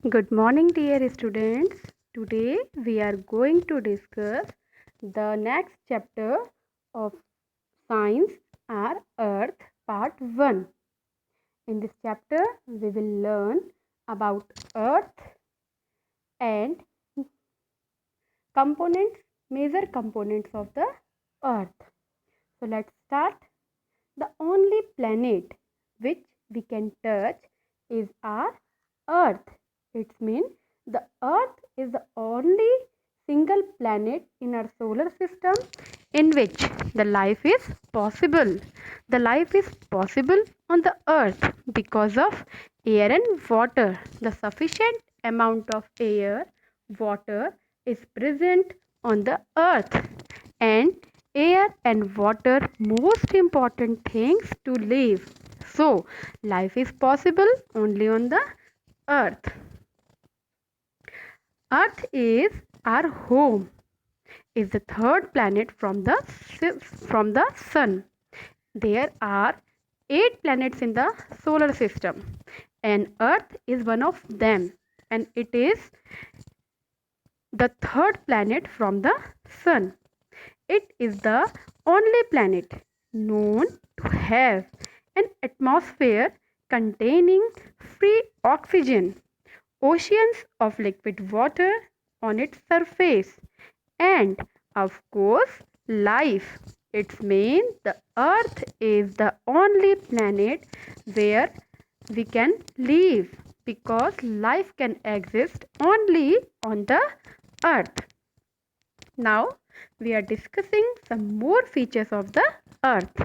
Good morning, dear students. Today we are going to discuss the next chapter of Science or Earth Part 1. In this chapter, we will learn about Earth and components, major components of the Earth. So let's start. The only planet which we can touch is our Earth. It means the Earth is the only single planet in our solar system in which the life is possible. The life is possible on the Earth because of air and water. The sufficient amount of air, water is present on the Earth, and air and water most important things to live. So life is possible only on the Earth. Earth is our home, is the third planet from the sun. There are 8 planets in the solar system, and Earth is one of them, and it is the third planet from the sun. It is the only planet known to have an atmosphere containing free oxygen, oceans of liquid water on its surface, and of course, life. It means the Earth is the only planet where we can live because life can exist only on the Earth. Now we are discussing some more features of the Earth.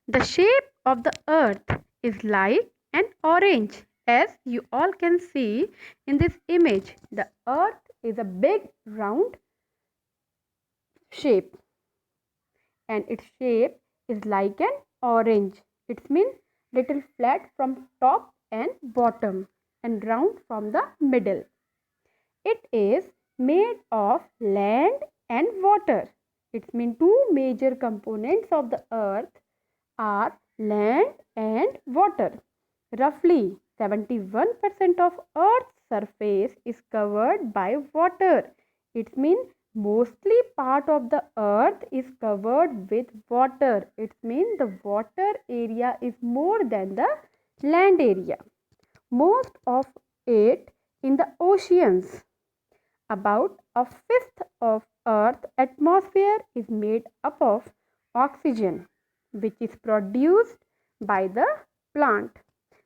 The shape of the Earth is like an orange, as you all can see in this image. The Earth is a big round shape, and its shape is like an orange. It means little flat from top and bottom and round from the middle. It is made of land and water. It means two major components of the earth are land and water. Roughly 71% of earth's surface is covered by water. It means mostly part of the earth is covered with water. It means the water area is more than the land area. Most of it in the oceans. About a fifth of Earth's atmosphere is made up of oxygen, which is produced by the plant.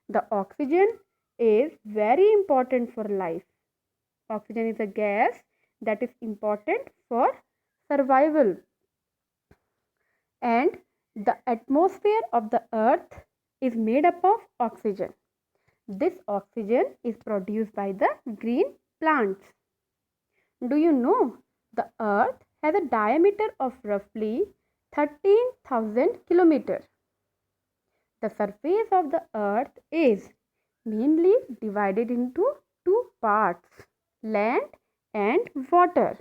The oxygen is very important for life. Oxygen is a gas that is important for survival. And the atmosphere of the earth is made up of oxygen. This oxygen is produced by the green plants. Do you know the earth has a diameter of roughly 13,000 kilometers. The surface of the earth is mainly divided into two parts, land and water.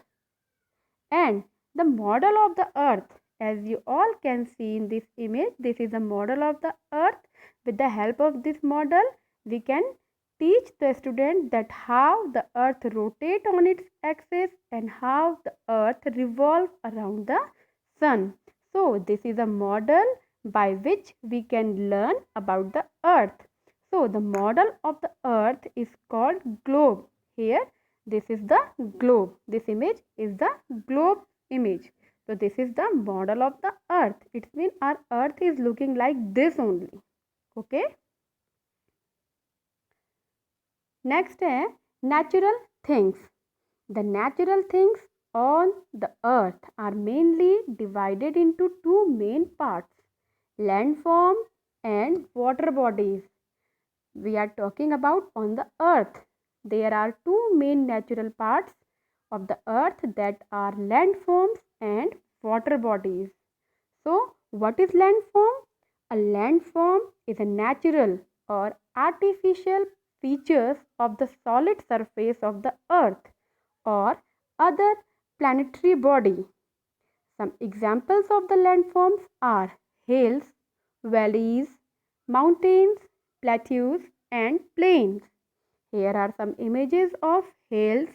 And the model of the earth, as you all can see in this image, this is a model of the earth. With the help of this model, we can teach the student that how the earth rotates on its axis and how the earth revolves around the sun. So this is a model by which we can learn about the earth. So the model of the earth is called globe. Here this is the globe. This image is the globe image. So this is the model of the earth. It means our earth is looking like this only. Okay. Next है natural things. The natural things on the earth are mainly divided into two main parts, landform and water bodies. We are talking about on the earth. There are two main natural parts of the earth that are landforms and water bodies. So, what is landform? A landform is a natural or artificial features of the solid surface of the earth or other planetary body. Some examples of the landforms are hills, valleys, mountains, plateaus, and plains. Here are some images of hills,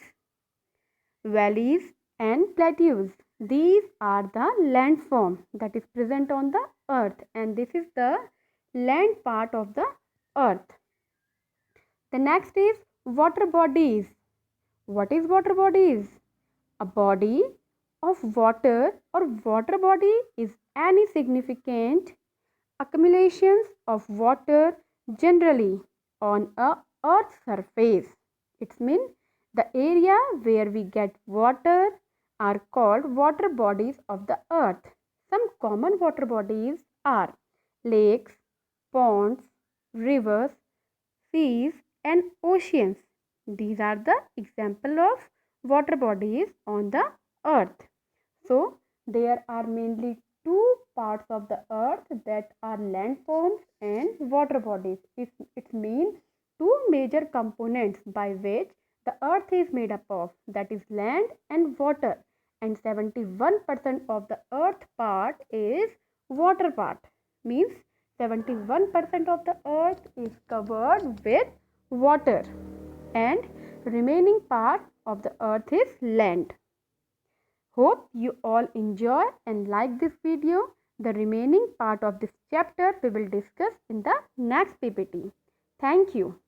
valleys and plateaus. These are the landform that is present on the earth, and this is the land part of the earth. The next is water bodies. What is water bodies? A body of water or water body is any significant accumulations of water generally on a earth's surface. It means the area where we get water are called water bodies of the earth. Some common water bodies are lakes, ponds, rivers, seas and oceans. These are the example of water bodies on the earth. So there are mainly two parts of the earth, that are landforms and water bodies. It means two major components by which the earth is made up of, that is land and water, and 71% of the earth part is water part. Means 71% of the earth is covered with water and remaining part of the earth is land. Hope you all enjoy and like this video. The remaining part of this chapter we will discuss in the next PPT. Thank you.